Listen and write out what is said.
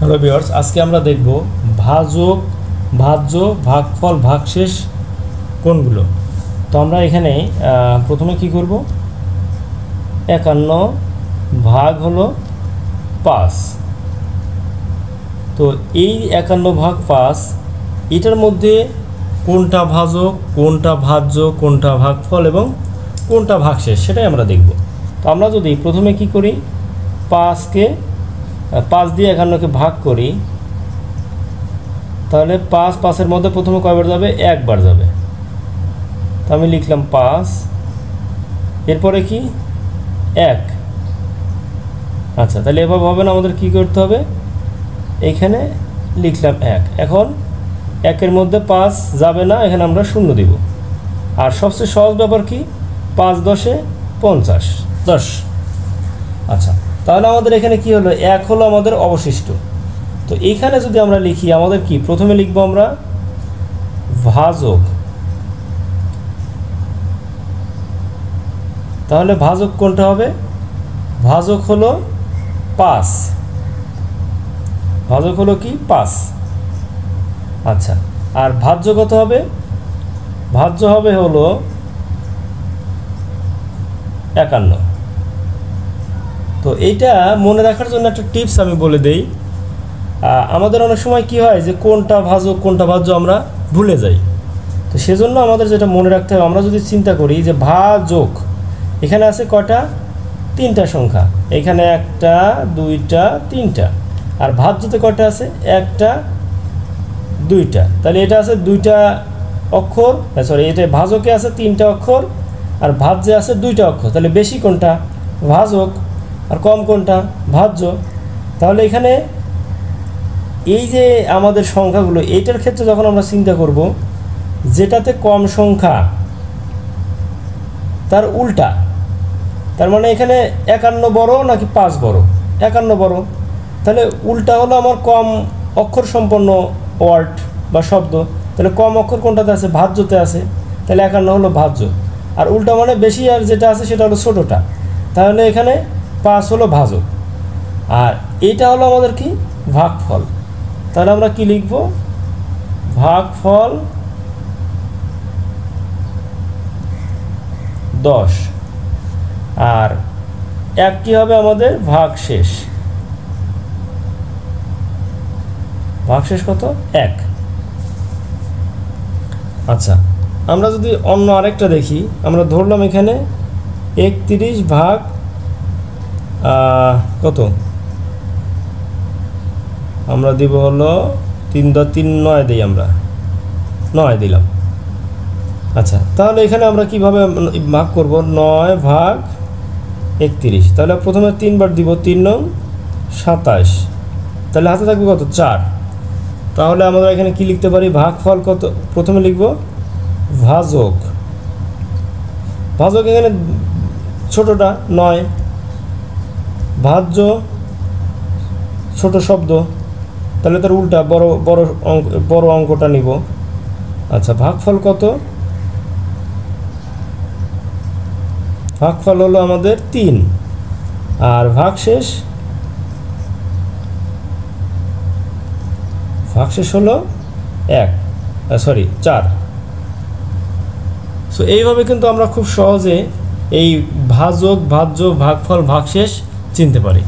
Hello viewers, আজকে আমরা দেখব ভাজক, ভাজ্য, ভাগফল, ভাগশেষ কোনগুলো। তো আমরা এখানে প্রথমে কি করব, 51 ভাগ হলো 5। তো এই 51 ভাগ 5, এটার মধ্যে কোনটা ভাজক, কোনটা ভাজ্য, কোনটা ভাগফল এবং কোনটা ভাগশেষ সেটাই আমরা দেখব। তো আমরা যদি প্রথমে কি করি, 5 দিয়ে 51কে ভাগ করি, তাহলে 5 এর মধ্যে প্রথমে কয়বার যাবে, একবার যাবে। তো আমি লিখলাম 5, এরপরে কি 1। আচ্ছা, তাহলে এভাবে হবে না, আমাদের কি করতে হবে, এইখানে লিখলাম 1। এখন 1-এর মধ্যে 5 যাবে না, এখানে আমরা 0 দিব। আর সবচেয়ে সহজ ব্যাপার কি, 5 10 50, 10। আচ্ছা, তাহলে আমাদের এখানে কি হলো, 1 হলো আমাদের অবশিষ্ট। তো এইখানে যদি আমরা লিখি, আমাদের কি প্রথমে লিখব আমরা ভাজক। তাহলে ভাজক কোনটা হবে, ভাজক হলো 5। ভাজক হলো কি 5। আচ্ছা, আর ভাজ্য কত হবে, ভাজ্য হবে হলো 51। তো এইটা মনে রাখার জন্য একটা টিপস আমি বলে দেই। আমাদের অনেক সময় কি হয় যে কোনটা ভাজক কোনটা ভাজ্য আমরা ভুলে যাই। তো সেজন্য আমাদের যেটা মনে রাখতে হবে, আমরা যদি চিন্তা করি যে ভাজক, এখানে আছে কয়টা, 3টা সংখ্যা, এখানে 1টা 2টা 3টা। আর ভাজ্যতে কয়টা আছে, 1টা 2টা। তাহলে এটা আছে 2টা অক্ষর, সরি, এটা ভাজকে আছে 3টা অক্ষর, আর ভাজ্যে আছে 2টা অক্ষর। তাহলে বেশি কোনটা, ভাজক, আর কম কোনটা, ভাজ্য। তাহলে এখানে এই যে আমাদের সংখ্যাগুলো, এইটার ক্ষেত্রে যখন আমরা চিন্তা করব, যেটাতে কম সংখ্যা তার উল্টা, তার মানে এখানে 51 বড় নাকি 5 বড়, 51 বড়। তাহলে উল্টা হলো আমার কম অক্ষর সম্পন্ন ওয়ার্ড বা শব্দ। তাহলে কম অক্ষর কোনটাতে আছে, ভাজ্যতে আছে। তাহলে 51 হলো ভাজ্য। আর উল্টা মানে বেশি, আর যেটা আছে সেটা হলো ছোটোটা। তাহলে এখানে 5 হলো ভাজক। আর এইটা হলো আমাদের কি, ভাগফল। তাহলে আমরা কি লিখব, ভাগফল 10। আর 1 কি হবে আমাদের, ভাগশেষ। ভাগশেষ কত, 1। আচ্ছা, আমরা যদি অন্য আরেকটা দেখি, আমরা ধরলাম এখানে 31 ভাগ কত, আমরা দিব হলো 3 9 দিই, আমরা 9 দিলাম। আচ্ছা, তাহলে এখানে আমরা কিভাবে ভাগ করব, 9 ভাগ 31। তাহলে প্রথমে 3 বার দিব, 3 9 27। তাহলে হাতে থাকবে কত, 4। তাহলে আমরা এখানে কি লিখতে পারি, ভাগফল কত, প্রথমে লিখব ভাজক। ভাজক এখানে ছোটটা 9, ভাজ্য ছোট শব্দ, তাহলে তার উল্টা বড় অঙ্কটা নিব। আচ্ছা, ভাগফল কত, ভাগফল হলো আমাদের 3। আর ভাগশেষ হলো 4। সো এইভাবে কিন্তু আমরা খুব সহজে এই ভাজক, ভাজ্য, ভাগফল, ভাগশেষ চিনতে পারি।